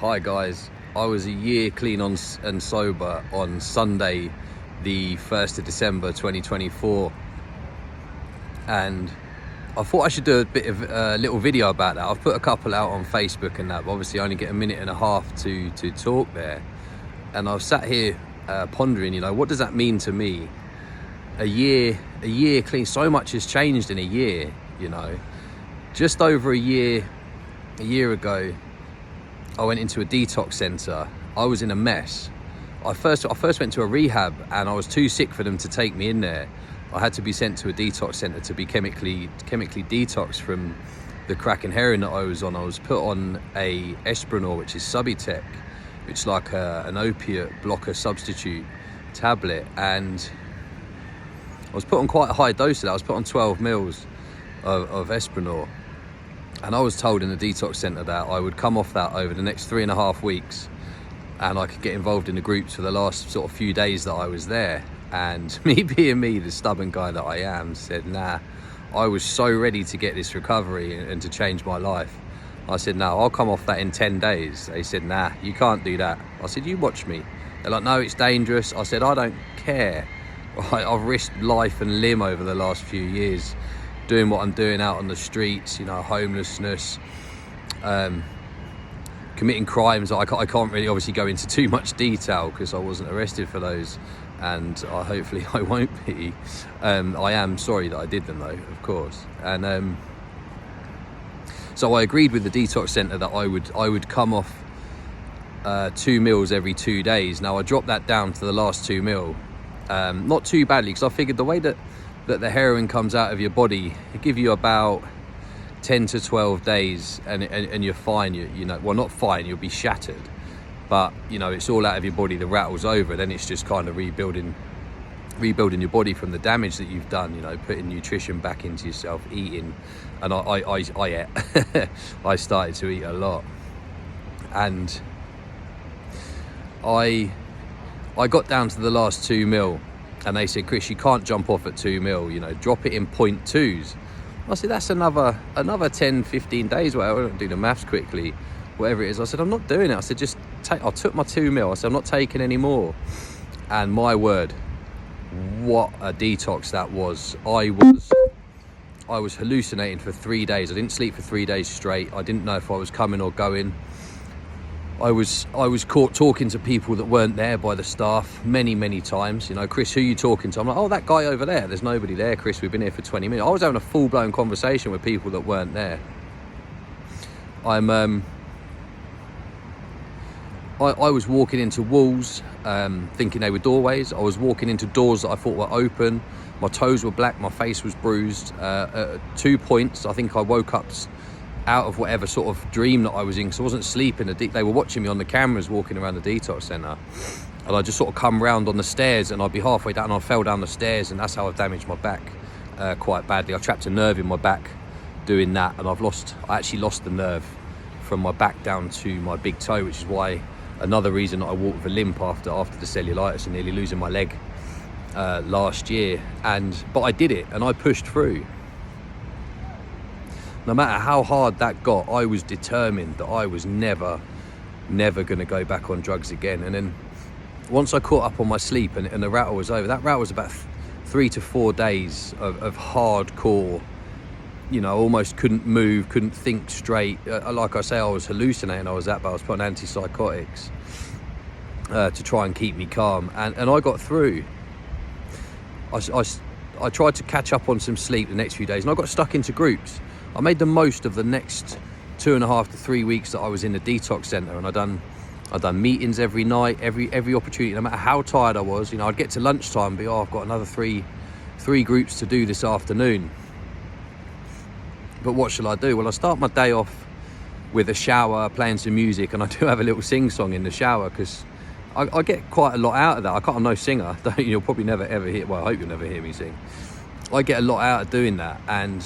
Hi guys, I was a year clean and sober on Sunday the 1st of December 2024, and I thought I should do a bit of a little video about that. I've put a couple out on Facebook and that, but obviously I only get a minute and a half to talk there, and I've sat here pondering, what does that mean to me? A year clean. So much has changed in a year. Just over a year ago, I went into a detox centre. I was in a mess. I first went to a rehab, and I was too sick for them to take me in there. I had to be sent to a detox centre to be chemically detoxed from the crack and heroin that I was on. I was put on a Espranor, which is Subutex, which is like an opiate blocker substitute tablet, and I was put on quite a high dose of that. I was put on 12 mils of Espranor. And I was told in the detox centre that I would come off that over the next 3.5 weeks, and I could get involved in the groups for the last sort of few days that I was there. And me being me, the stubborn guy that I am, said, nah. I was so ready to get this recovery and to change my life. I said, no, I'll come off that in 10 days. They said, nah, you can't do that. I said, you watch me. They're like, no, it's dangerous. I said, I don't care. I've risked life and limb over the last few years doing what I'm doing out on the streets, homelessness, committing crimes. I can't really obviously go into too much detail because I wasn't arrested for those, and hopefully I won't be. I am sorry that I did them though, of course. And so I agreed with the detox centre that I would come off 2 mils every 2 days. Now I dropped that down to the last 2 mil, not too badly, because I figured the way that the heroin comes out of your body, it give you about 10 to 12 days and you're fine. Well, not fine, you'll be shattered, but it's all out of your body, the rattle's over. Then it's just kind of rebuilding your body from the damage that you've done, putting nutrition back into yourself, eating. And I ate. I started to eat a lot, and I got down to the last 2 mil, and they said, Chris, you can't jump off at 2 mil, drop it in 0.2s. I said, that's another 10, 15 days. Well, I don't do the maths quickly, whatever it is. I said, I'm not doing it. I said, I took my 2 mil. I said, I'm not taking any more. And my word, what a detox that was. I was hallucinating for 3 days. I didn't sleep for 3 days straight. I didn't know if I was coming or going. I was caught talking to people that weren't there by the staff many times. Chris, who are you talking to? I'm like, oh, that guy over there. There's nobody there, Chris. We've been here for 20 minutes. I was having a full-blown conversation with people that weren't there. I was walking into walls, thinking they were doorways. I was walking into doors that I thought were open. My toes were black. My face was bruised. 2 points. I think I woke up out of whatever sort of dream that I was in, because I wasn't sleeping. They were watching me on the cameras walking around the detox centre, and I just sort of come round on the stairs, and I'd be halfway down and I fell down the stairs, and that's how I damaged my back quite badly. I trapped a nerve in my back doing that, and I actually lost the nerve from my back down to my big toe, which is why another reason that I walked with a limp after the cellulitis and nearly losing my leg last year. But I did it, and I pushed through. No matter how hard that got, I was determined that I was never going to go back on drugs again. And then once I caught up on my sleep and the rattle was over, that rattle was about 3 to 4 days of hardcore, almost couldn't move, couldn't think straight. Like I say, I was hallucinating. I was put on antipsychotics to try and keep me calm. And I got through. I tried to catch up on some sleep the next few days, and I got stuck into groups. I made the most of the next 2.5 to 3 weeks that I was in the detox centre, and I done meetings every night, every opportunity. No matter how tired I was, I'd get to lunchtime and be, I've got another three groups to do this afternoon. But what shall I do? Well, I start my day off with a shower, playing some music, and I do have a little sing-song in the shower, because I get quite a lot out of that. I'm no singer. You'll probably never ever hear. Well, I hope you'll never hear me sing. I get a lot out of doing that, and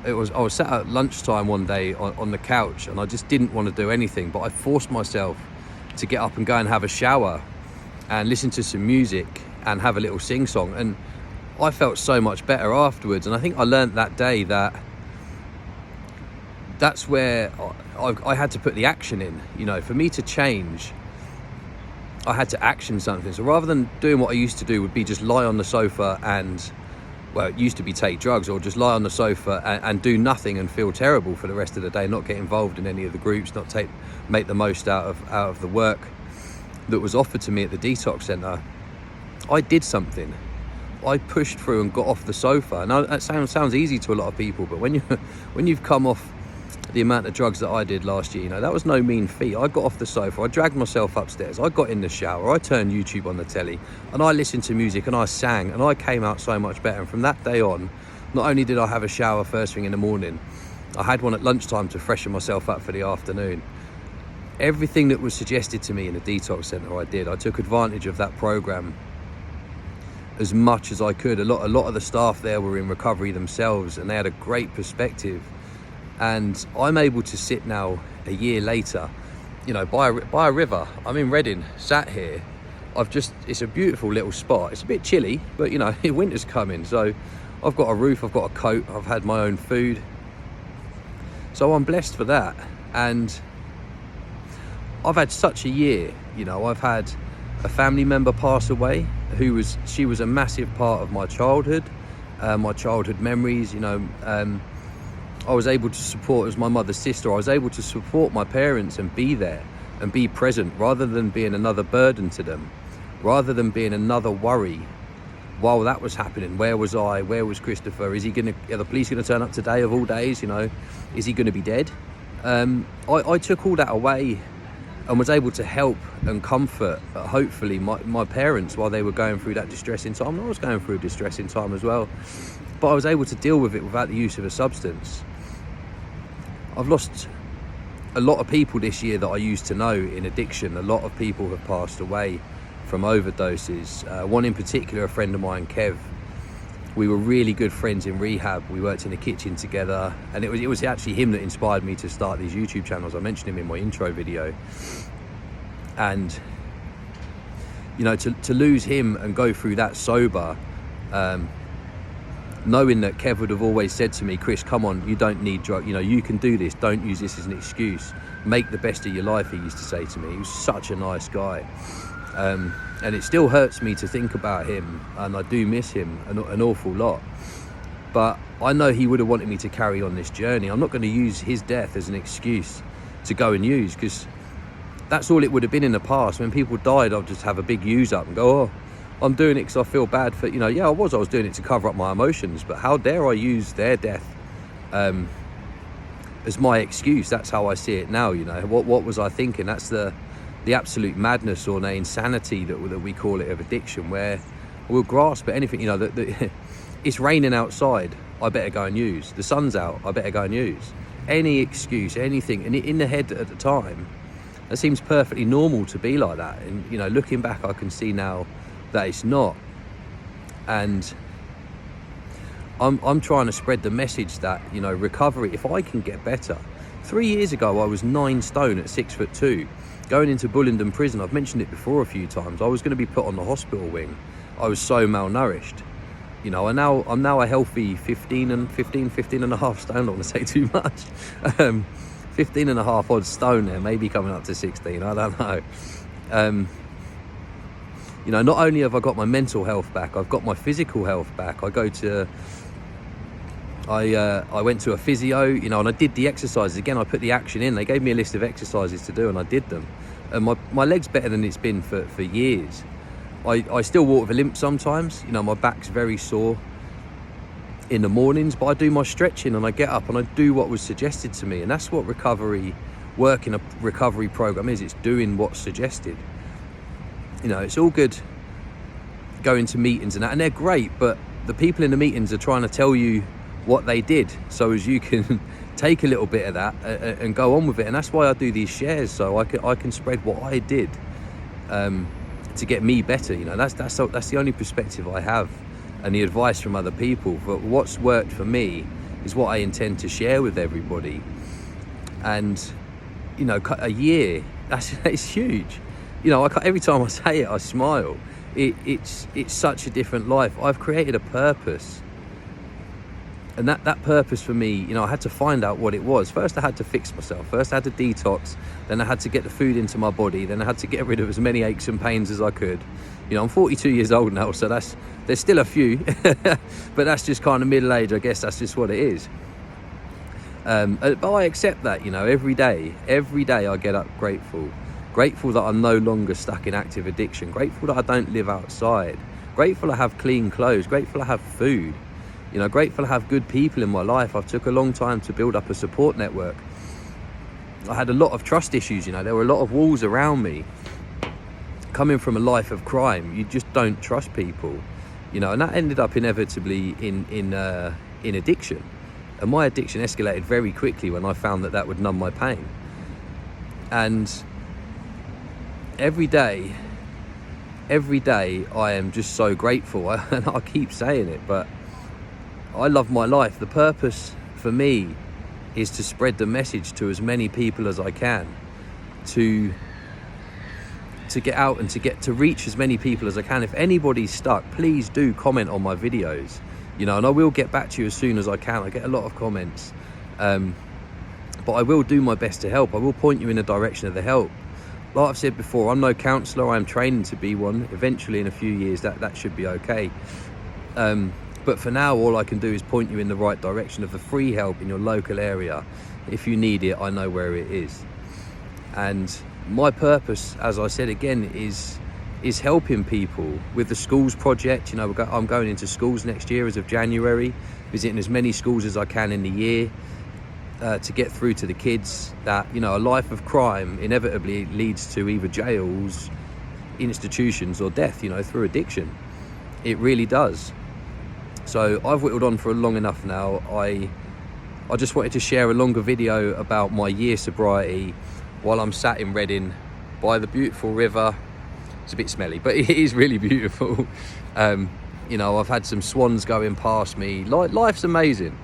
I was sat at lunchtime one day on the couch, and I just didn't want to do anything, but I forced myself to get up and go and have a shower and listen to some music and have a little sing-song, and I felt so much better afterwards. And I think I learned that day that that's where I had to put the action in. You know, for me to change, I had to action something. So rather than doing what I used to do, would be just lie on the sofa and, well, it used to be take drugs, or just lie on the sofa and do nothing and feel terrible for the rest of the day, not get involved in any of the groups, not make the most out of the work that was offered to me at the detox centre. I did something. I pushed through and got off the sofa. Now that sounds easy to a lot of people, but when you've come off the amount of drugs that I did last year, you know, that was no mean feat. I got off the sofa, I dragged myself upstairs, I got in the shower, I turned YouTube on the telly, and I listened to music and I sang, and I came out so much better. And from that day on, not only did I have a shower first thing in the morning, I had one at lunchtime to freshen myself up for the afternoon. Everything that was suggested to me in the detox centre, I did. I took advantage of that program as much as I could. A lot of the staff there were in recovery themselves, and they had a great perspective. And I'm able to sit now a year later, you know, by a river. I'm in Reading, sat here. It's a beautiful little spot. It's a bit chilly, but you know, winter's coming. So I've got a roof, I've got a coat, I've had my own food. So I'm blessed for that. And I've had such a year, you know. I've had a family member pass away she was a massive part of my childhood memories, you know. I was able to support, as my mother's sister, I was able to support my parents and be there and be present, rather than being another burden to them, rather than being another worry while that was happening. Where was I? Where was Christopher? Are the police going to turn up today of all days? You know, is he going to be dead? I took all that away and was able to help and comfort, hopefully, my parents while they were going through that distressing time. And I was going through a distressing time as well, but I was able to deal with it without the use of a substance. I've lost a lot of people this year that I used to know in addiction. A lot of people have passed away from overdoses. One in particular, a friend of mine, Kev, we were really good friends in rehab. We worked in the kitchen together, and it was actually him that inspired me to start these YouTube channels. I mentioned him in my intro video. And you know, to lose him and go through that sober, knowing that Kev would have always said to me, Chris, come on, you don't need drugs, you know, you can do this, don't use this as an excuse, make the best of your life, he used to say to me. He was such a nice guy. And it still hurts me to think about him, and I do miss him an awful lot. But I know he would have wanted me to carry on this journey. I'm not going to use his death as an excuse to go and use, because that's all it would have been in the past. When people died, I'd just have a big use up and go, oh, I'm doing it because I feel bad for, you know, yeah, I was doing it to cover up my emotions, but how dare I use their death as my excuse? That's how I see it now, you know. What was I thinking? That's the absolute madness, or the insanity that we call it, of addiction, where we'll grasp at anything, you know, that it's raining outside, I better go and use. The sun's out, I better go and use. Any excuse, anything. And in the head at the time, it seems perfectly normal to be like that. And, you know, looking back, I can see now that it's not. And I'm trying to spread the message that, you know, recovery, if I can get better. 3 years ago, I was 9 stone at 6'2", going into Bullingdon prison. I've mentioned it before a few times. I was going to be put on the hospital wing. I was so malnourished. You know, I'm now a healthy 15 and a half stone. I don't want to say too much. 15 and a half odd stone there, maybe coming up to 16. I don't know. You know, not only have I got my mental health back, I've got my physical health back. I went to a physio, you know, and I did the exercises. Again, I put the action in. They gave me a list of exercises to do, and I did them. And my leg's better than it's been for years. I still walk with a limp sometimes. You know, my back's very sore in the mornings, but I do my stretching and I get up and I do what was suggested to me. And that's what work in a recovery program is. It's doing what's suggested. You know, it's all good going to meetings and that, and they're great, but the people in the meetings are trying to tell you what they did, so as you can take a little bit of that and go on with it. And that's why I do these shares, so I can spread what I did to get me better. You know, that's the only perspective I have, and the advice from other people. But what's worked for me is what I intend to share with everybody. And you know, a year, it's huge. You know, every time I say it, I smile. It's such a different life. I've created a purpose And that purpose for me, you know, I had to find out what it was. First I had to fix myself. First I had to detox. Then I had to get the food into my body. Then I had to get rid of as many aches and pains as I could. You know, I'm 42 years old now, so there's still a few, but that's just kind of middle age. I guess that's just what it is. But I accept that, you know, every day I get up grateful that I'm no longer stuck in active addiction, grateful that I don't live outside, grateful I have clean clothes, grateful I have food, you know, grateful I have good people in my life. I've took a long time to build up a support network. I had a lot of trust issues, you know, there were a lot of walls around me. Coming from a life of crime, you just don't trust people, you know, and that ended up inevitably in addiction. And my addiction escalated very quickly when I found that would numb my pain. And every day I am just so grateful. And I keep saying it, but I love my life. The purpose for me is to spread the message to as many people as I can, to get out and to reach as many people as I can. If anybody's stuck, please do comment on my videos, you know, and I will get back to you as soon as I can. I get a lot of comments, but I will do my best to help. I will point you in the direction of the help. Like I've said before, I'm no counsellor. I'm training to be one. Eventually, in a few years, that should be okay. But for now, all I can do is point you in the right direction of the free help in your local area. If you need it, I know where it is. And my purpose, as I said again, is helping people with the schools project. You know, I'm going into schools next year as of January, visiting as many schools as I can in the year, to get through to the kids that, you know, a life of crime inevitably leads to either jails, institutions, or death, you know, through addiction. It really does. So I've whittled on for long enough now. I just wanted to share a longer video about my year sobriety while I'm sat in Reading by the beautiful river. It's a bit smelly, but it is really beautiful. You know, I've had some swans going past me. Life's amazing.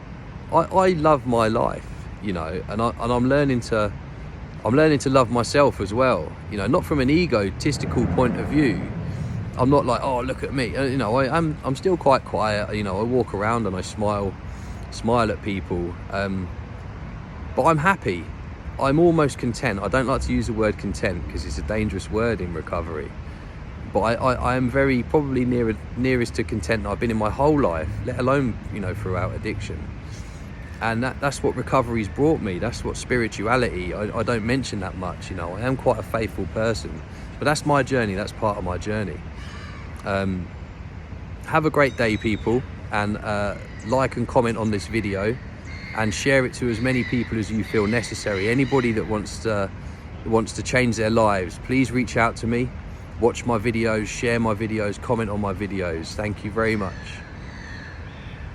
I love my life, you know, and I'm learning to love myself as well. You know, not from an egotistical point of view. I'm not like, oh, look at me. You know, I'm still quite quiet. You know, I walk around and I smile at people. But I'm happy. I'm almost content. I don't like to use the word content because it's a dangerous word in recovery. But I am very probably nearest to content I've been in my whole life, let alone, you know, throughout addiction. And that's what recovery's brought me. That's what spirituality, I don't mention that much, you know. I am quite a faithful person, but that's my journey. That's part of my journey. Have a great day, people, and like and comment on this video and share it to as many people as you feel necessary. Anybody that wants to change their lives, please reach out to me. Watch my videos, share my videos, comment on my videos. Thank you very much.